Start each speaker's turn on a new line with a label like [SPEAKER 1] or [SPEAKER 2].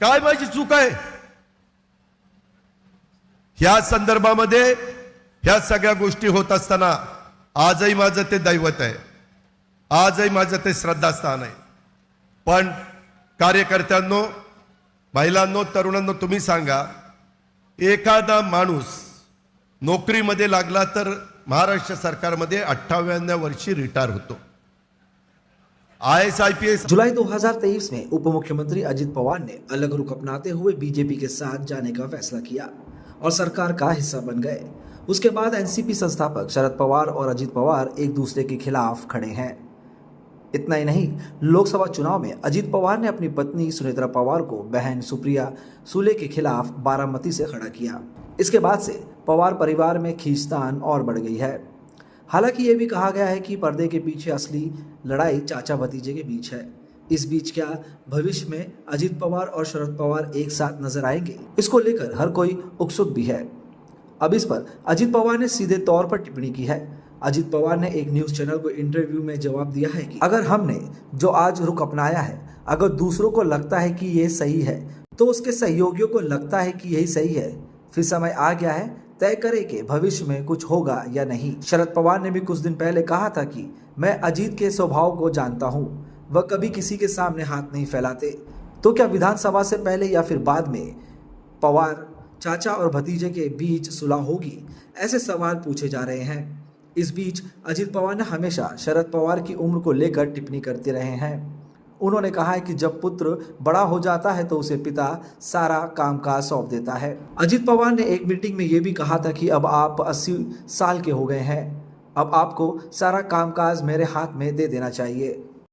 [SPEAKER 1] काय माझी चूक आहे? ह्या संदर्भामध्ये ह्या सगळ्या गोष्टी होत असताना आजही माझं ते दैवत आहे, आजही माझं ते श्रद्धास्थान आहे. पण कार्यकर्त्यांनो, महिलांनो, तरुणांनो, तुम्ही सांगा, एखादा माणूस नोकरीमध्ये लागला तर महाराष्ट्र सरकारमध्ये 58व्या वर्षी रिटायर होतो. IAS
[SPEAKER 2] जुलाई 2023 में उप मुख्यमंत्री अजित पवार ने अलग रुख अपनाते हुए बीजेपी के साथ जाने का फैसला किया और सरकार का हिस्सा बन गए. उसके बाद एनसीपी संस्थापक शरद पवार और अजित पवार एक दूसरे के खिलाफ खड़े हैं. इतना ही नहीं, लोकसभा चुनाव में अजित पवार ने अपनी पत्नी सुनेत्रा पवार को बहन सुप्रिया सुले के खिलाफ बारामती से खड़ा किया. इसके बाद से पवार परिवार में खींचतान और बढ़ गई है. हालांकि ये भी कहा गया है कि पर्दे के पीछे असली लड़ाई चाचा भतीजे के बीच है. इस बीच क्या भविष्य में अजित पवार और शरद पवार एक साथ नजर आएंगे, इसको लेकर हर कोई उत्सुक भी है. अब इस पर अजित पवार ने सीधे तौर पर टिप्पणी की है. अजित पवार ने एक न्यूज चैनल को इंटरव्यू में जवाब दिया है कि अगर हमने जो आज रुख अपनाया है, अगर दूसरों को लगता है कि ये सही है तो उसके सहयोगियों को लगता है कि यही सही है. फिर समय आ गया है तय करे कि भविष्य में कुछ होगा या नहीं. शरद पवार ने भी कुछ दिन पहले कहा था कि मैं अजीत के स्वभाव को जानता हूं, वह कभी किसी के सामने हाथ नहीं फैलाते. तो क्या विधानसभा से पहले या फिर बाद में पवार चाचा और भतीजे के बीच सुलह होगी, ऐसे सवाल पूछे जा रहे हैं. इस बीच अजित पवार ने हमेशा शरद पवार की उम्र को लेकर टिप्पणी करते रहे हैं. उन्होंने कहा है कि जब पुत्र बड़ा हो जाता है तो उसे पिता सारा कामकाज सौंप देता है. अजित पवार ने एक मीटिंग में यह भी कहा था कि अब आप 80 साल के हो गए हैं, अब आपको सारा कामकाज मेरे हाथ में दे देना चाहिए.